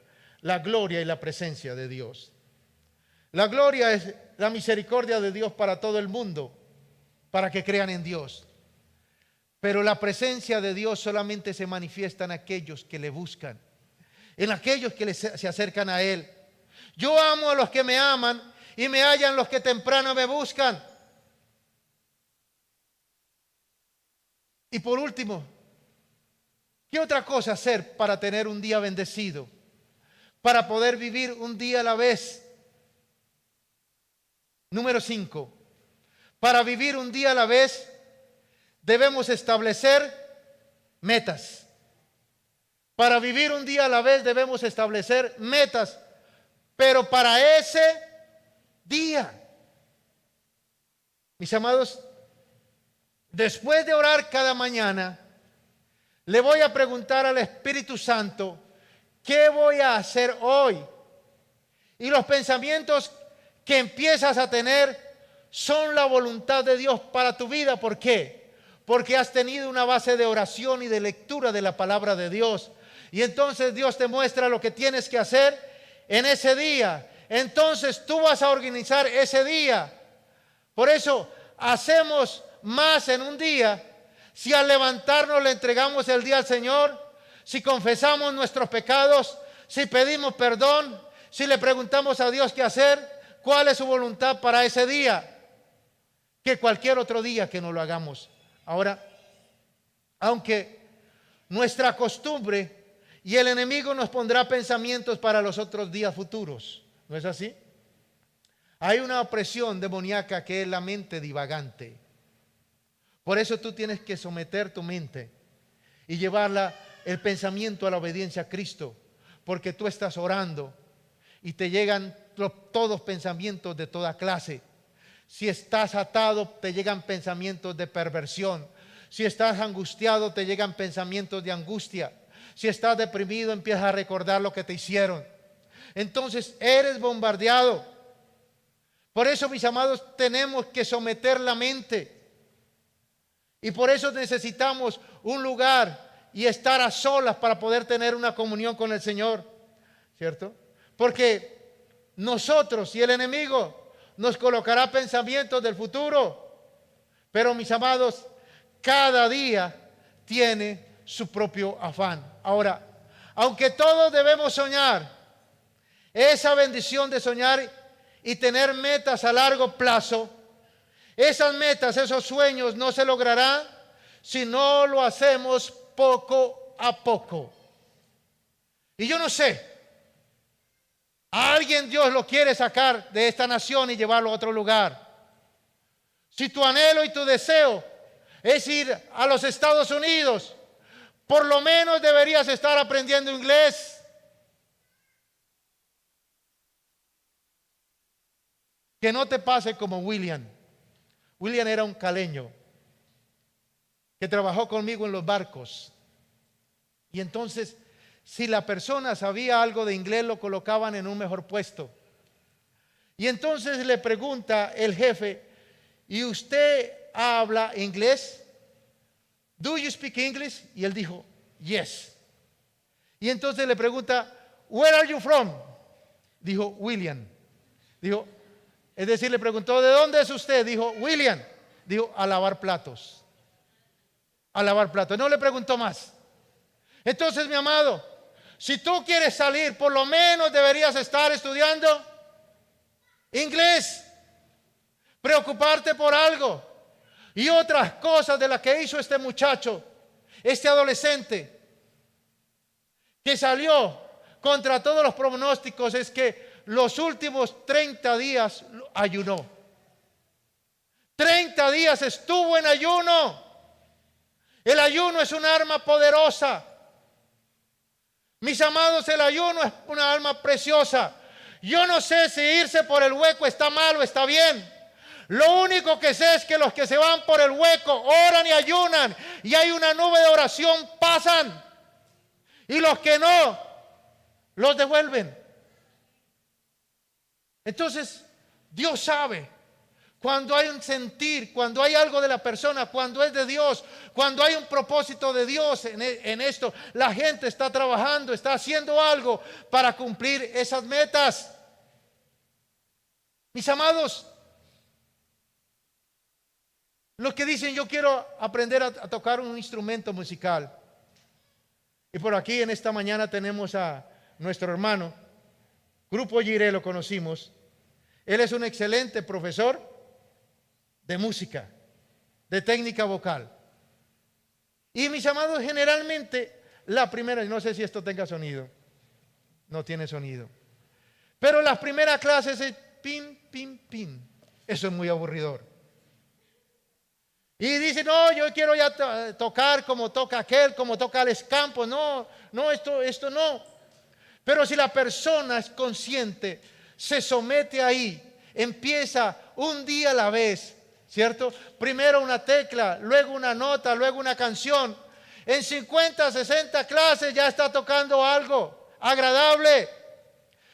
la gloria y la presencia de Dios. La gloria es la misericordia de Dios para todo el mundo, para que crean en Dios. Pero la presencia de Dios solamente se manifiesta en aquellos que le buscan, en aquellos que se acercan a Él. Yo amo a los que me aman y me hallan los que temprano me buscan. Y por último, ¿qué otra cosa hacer para tener un día bendecido? Para poder vivir un día a la vez. Número 5. Para vivir un día a la vez debemos establecer metas. Para vivir un día a la vez debemos establecer metas, pero para ese día. Mis amados, después de orar cada mañana, le voy a preguntar al Espíritu Santo, ¿qué voy a hacer hoy? Y los pensamientos que empiezas a tener son la voluntad de Dios para tu vida. ¿Por qué? Porque has tenido una base de oración y de lectura de la palabra de Dios. Y entonces Dios te muestra lo que tienes que hacer en ese día. Entonces tú vas a organizar ese día. Por eso hacemos más en un día si al levantarnos le entregamos el día al Señor, si confesamos nuestros pecados, si pedimos perdón, si le preguntamos a Dios qué hacer, cuál es su voluntad para ese día, que cualquier otro día que no lo hagamos. Ahora, aunque nuestra costumbre y el enemigo nos pondrá pensamientos para los otros días futuros, ¿no es así? Hay una opresión demoníaca que es la mente divagante. Por eso tú tienes que someter tu mente y llevarla, el pensamiento, a la obediencia a Cristo, porque tú estás orando y te llegan todos pensamientos de toda clase. Si estás atado, te llegan pensamientos de perversión. Si estás angustiado, te llegan pensamientos de angustia. Si estás deprimido, empiezas a recordar lo que te hicieron. Entonces eres bombardeado. Por eso, mis amados, tenemos que someter la mente. Y por eso necesitamos un lugar y estar a solas para poder tener una comunión con el Señor, ¿cierto? Porque nosotros y el enemigo nos colocará pensamientos del futuro. Pero, mis amados, cada día tiene su propio afán. Ahora, aunque todos debemos soñar, esa bendición de soñar y tener metas a largo plazo, esas metas, esos sueños no se lograrán si no lo hacemos poco a poco. Y yo no sé, a alguien Dios lo quiere sacar de esta nación y llevarlo a otro lugar. Si tu anhelo y tu deseo es ir a los Estados Unidos, por lo menos deberías estar aprendiendo inglés. Que no te pase como William. William era un caleño que trabajó conmigo en los barcos. Y entonces, si la persona sabía algo de inglés, lo colocaban en un mejor puesto. Y entonces le pregunta el jefe, ¿y usted habla inglés? ¿Do you speak English? Y él dijo, yes. Y entonces le pregunta, where are you from? Dijo, William. Dijo, es decir, le preguntó, ¿de dónde es usted? Dijo, William. Dijo, a lavar platos. A lavar platos. No le preguntó más. Entonces, mi amado, si tú quieres salir, por lo menos deberías estar estudiando inglés. Preocuparte por algo. Y otras cosas de las que hizo este muchacho, este adolescente, que salió contra todos los pronósticos, es que los últimos 30 días ayunó. 30 días estuvo en ayuno. El ayuno es un arma poderosa. Mis amados, el ayuno es una arma preciosa. Yo no sé si irse por el hueco está mal o está bien. Lo único que sé es que los que se van por el hueco oran y ayunan, y hay una nube de oración, pasan. Y los que no, los devuelven. Entonces, Dios sabe Cuando hay un sentir, cuando hay algo de la persona, cuando es de Dios, cuando hay un propósito de Dios en esto, la gente está trabajando, está haciendo algo para cumplir esas metas. Mis amados, los que dicen yo quiero aprender a tocar un instrumento musical. Y por aquí en esta mañana tenemos a nuestro hermano, Grupo Jiré, lo conocimos. Él es un excelente profesor de música, de técnica vocal. Y mis amados, generalmente la primera, no sé si esto tenga sonido, no tiene sonido, pero las primeras clases es pin, pin, pin. Eso es muy aburridor. Y dice, no, yo quiero ya tocar como toca aquel, como toca Alex Campos. No, esto no. Pero si la persona es consciente, se somete ahí, empieza un día a la vez, ¿cierto? Primero una tecla, luego una nota, luego una canción. En 50, 60 clases ya está tocando algo agradable.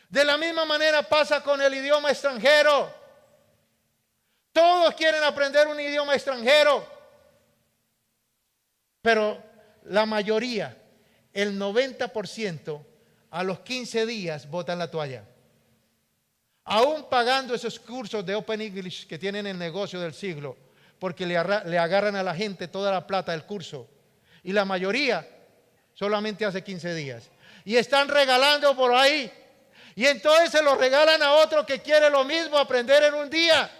De la misma manera pasa con el idioma extranjero. Todos quieren aprender un idioma extranjero, pero la mayoría, el 90%, a los 15 días botan la toalla. Aún pagando esos cursos de Open English que tienen el negocio del siglo, porque le agarran a la gente toda la plata del curso. Y la mayoría solamente hace 15 días. Y están regalando por ahí. Y entonces se lo regalan a otro que quiere lo mismo, aprender en un día.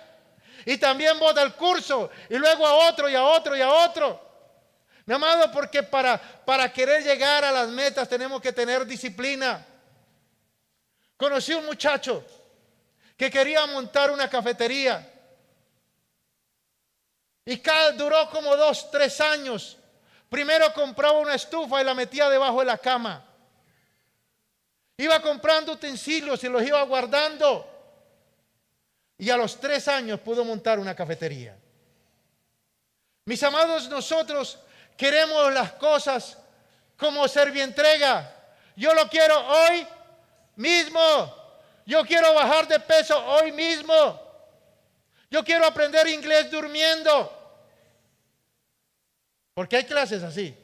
Y también bota el curso. Y luego a otro y a otro y a otro. Mi amado, porque para querer llegar a las metas tenemos que tener disciplina. Conocí un muchacho que quería montar una cafetería. Y duró como 2, 3 años. Primero compraba una estufa y la metía debajo de la cama. Iba comprando utensilios y los iba guardando. Y a los 3 años pudo montar una cafetería. Mis amados, nosotros queremos las cosas como servientrega. Yo lo quiero hoy mismo. Yo quiero bajar de peso hoy mismo. Yo quiero aprender inglés durmiendo. Porque hay clases así.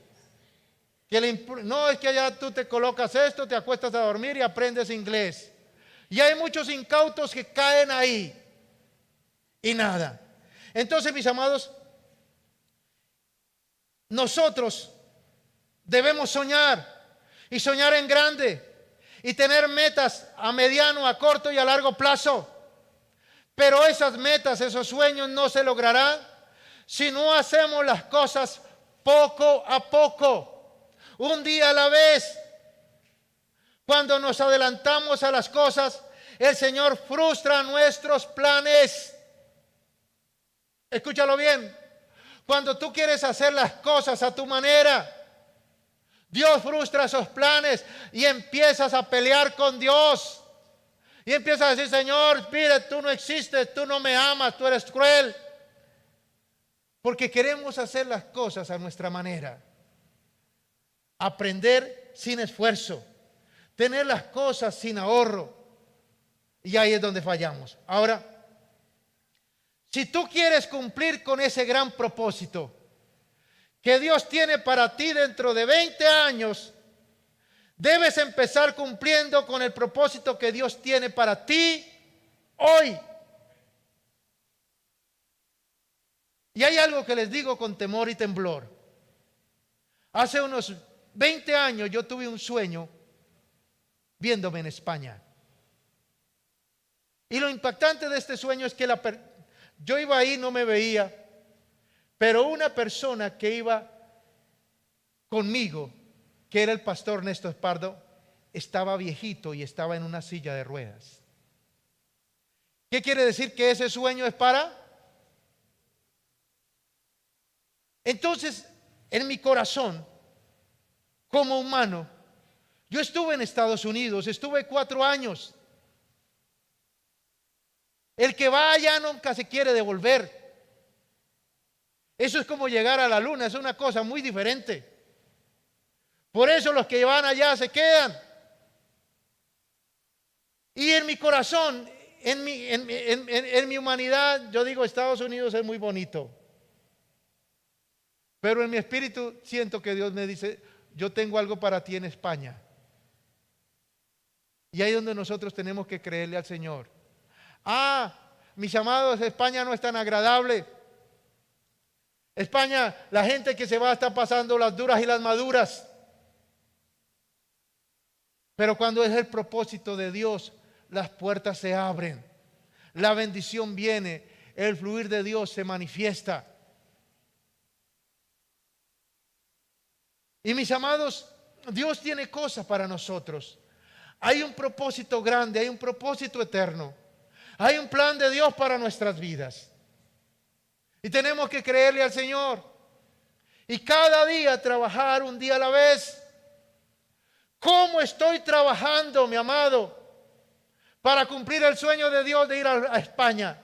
No es que allá tú te colocas esto, te acuestas a dormir y aprendes inglés. Y hay muchos incautos que caen ahí. Y nada. Entonces, mis amados, nosotros debemos soñar y soñar en grande y tener metas a mediano, a corto y a largo plazo. Pero esas metas, esos sueños no se lograrán si no hacemos las cosas poco a poco, un día a la vez. Cuando nos adelantamos a las cosas, el Señor frustra nuestros planes. Escúchalo bien. Cuando tú quieres hacer las cosas a tu manera, Dios frustra esos planes y empiezas a pelear con Dios. Y empiezas a decir, Señor, mire, tú no existes, tú no me amas, tú eres cruel. Porque queremos hacer las cosas a nuestra manera. Aprender sin esfuerzo. Tener las cosas sin ahorro. Y ahí es donde fallamos. Ahora, si tú quieres cumplir con ese gran propósito que Dios tiene para ti dentro de 20 años, debes empezar cumpliendo con el propósito que Dios tiene para ti hoy. Y hay algo que les digo con temor y temblor. Hace unos 20 años yo tuve un sueño viéndome en España. Y lo impactante de este sueño es que yo iba ahí, no me veía, pero una persona que iba conmigo, que era el pastor Néstor Pardo, estaba viejito y estaba en una silla de ruedas. ¿Qué quiere decir? Que ese sueño es para... Entonces, en mi corazón, como humano, yo estuve en Estados Unidos, estuve 4 años. El que va allá nunca se quiere devolver. Eso es como llegar a la luna, es una cosa muy diferente. Por eso los que van allá se quedan. Y en mi corazón, en mi humanidad, yo digo, Estados Unidos es muy bonito. Pero en mi espíritu siento que Dios me dice, yo tengo algo para ti en España. Y ahí es donde nosotros tenemos que creerle al Señor. Mis amados, España no es tan agradable. España, la gente que se va está pasando las duras y las maduras. Pero cuando es el propósito de Dios, las puertas se abren. La bendición viene, el fluir de Dios se manifiesta. Y mis amados, Dios tiene cosas para nosotros. Hay un propósito grande, hay un propósito eterno. Hay un plan de Dios para nuestras vidas. Y tenemos que creerle al Señor. Y cada día trabajar un día a la vez. ¿Cómo estoy trabajando, mi amado, para cumplir el sueño de Dios de ir a España?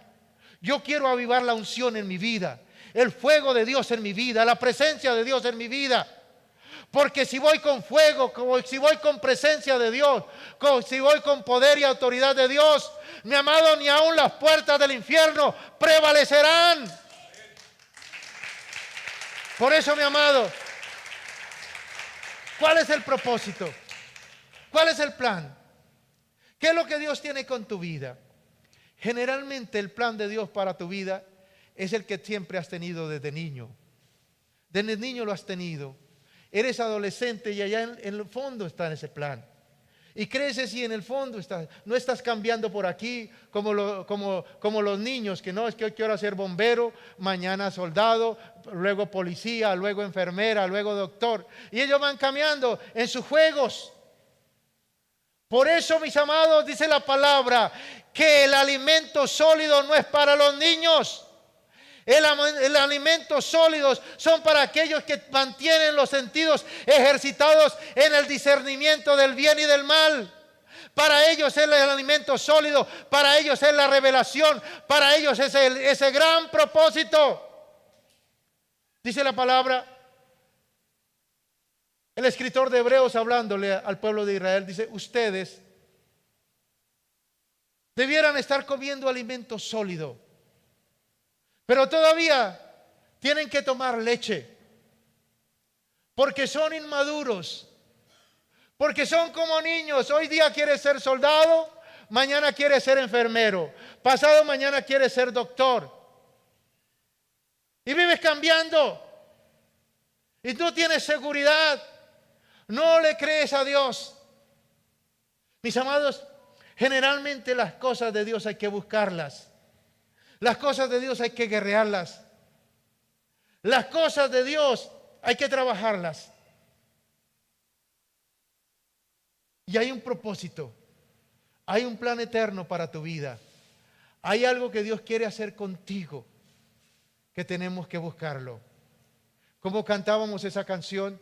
Yo quiero avivar la unción en mi vida, el fuego de Dios en mi vida, la presencia de Dios en mi vida. Porque si voy con fuego, si voy con presencia de Dios, si voy con poder y autoridad de Dios, mi amado, ni aun las puertas del infierno prevalecerán. Por eso, mi amado, ¿cuál es el propósito? ¿Cuál es el plan? ¿Qué es lo que Dios tiene con tu vida? Generalmente el plan de Dios para tu vida es el que siempre has tenido desde niño. Desde niño lo has tenido. Eres adolescente y allá en el fondo está en ese plan. Y creces y en el fondo estás, no estás cambiando por aquí como los niños, que no, es que hoy quiero ser bombero, mañana soldado, luego policía, luego enfermera, luego doctor. Y ellos van cambiando en sus juegos. Por eso, mis amados, dice la palabra, que el alimento sólido no es para los niños. El alimento sólidos son para aquellos que mantienen los sentidos ejercitados en el discernimiento del bien y del mal. Para ellos es el alimento sólido, para ellos es la revelación, para ellos es ese gran propósito. Dice la palabra, el escritor de Hebreos hablándole al pueblo de Israel, dice, ustedes debieran estar comiendo alimento sólido. Pero todavía tienen que tomar leche, porque son inmaduros, porque son como niños. Hoy día quieres ser soldado, mañana quieres ser enfermero, pasado mañana quieres ser doctor. Y vives cambiando. Y tú tienes seguridad. No le crees a Dios. Mis amados, generalmente las cosas de Dios hay que buscarlas. Las cosas de Dios hay que guerrearlas. Las cosas de Dios hay que trabajarlas. Y hay un propósito. Hay un plan eterno para tu vida. Hay algo que Dios quiere hacer contigo, que tenemos que buscarlo. Como cantábamos esa canción,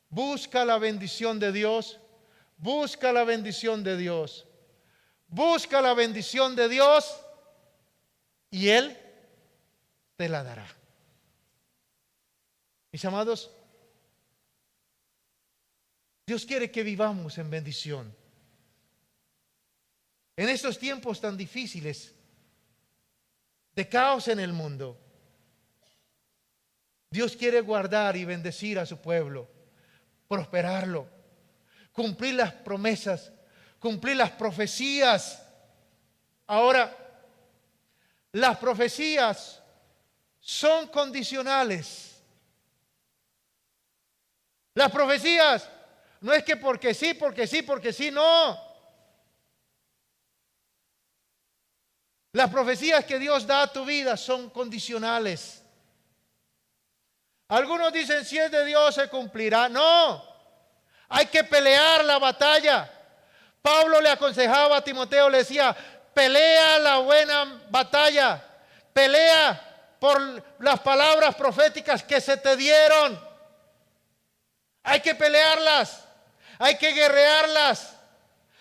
busca la bendición de Dios, busca la bendición de Dios, busca la bendición de Dios. Y Él te la dará. Mis amados, Dios quiere que vivamos en bendición. En estos tiempos tan difíciles, de caos en el mundo, Dios quiere guardar y bendecir a su pueblo, prosperarlo, cumplir las promesas, cumplir las profecías. Ahora, las profecías son condicionales. Las profecías no es que porque sí, no. Las profecías que Dios da a tu vida son condicionales. Algunos dicen, si es de Dios se cumplirá. No, hay que pelear la batalla. Pablo le aconsejaba a Timoteo, le decía, pelea la buena batalla, pelea por las palabras proféticas que se te dieron. Hay que pelearlas, hay que guerrearlas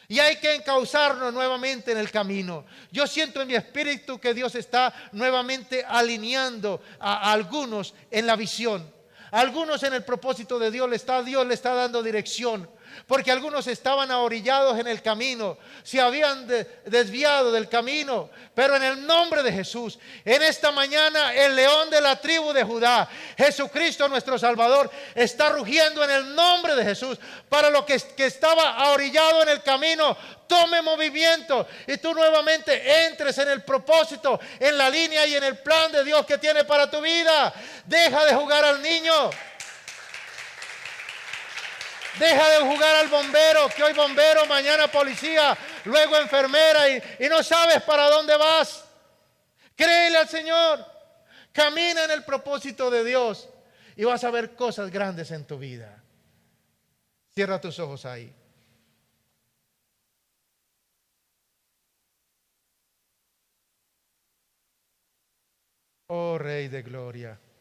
y hay que encauzarnos nuevamente en el camino. Yo siento en mi espíritu que Dios está nuevamente alineando a algunos en la visión, a algunos en el propósito de Dios. Dios le está dando dirección. porque algunos estaban ahorillados en el camino, se habían desviado del camino. Pero en el nombre de Jesús, en esta mañana, el león de la tribu de Judá, Jesucristo nuestro Salvador, está rugiendo en el nombre de Jesús para lo que estaba ahorillado en el camino. Tome movimiento y tú nuevamente entres en el propósito, en la línea y en el plan de Dios que tiene para tu vida. Deja de jugar al niño. Deja de jugar al bombero, que hoy bombero, mañana policía, luego enfermera y no sabes para dónde vas. Créele al Señor. Camina en el propósito de Dios y vas a ver cosas grandes en tu vida. Cierra tus ojos ahí. Oh Rey de Gloria.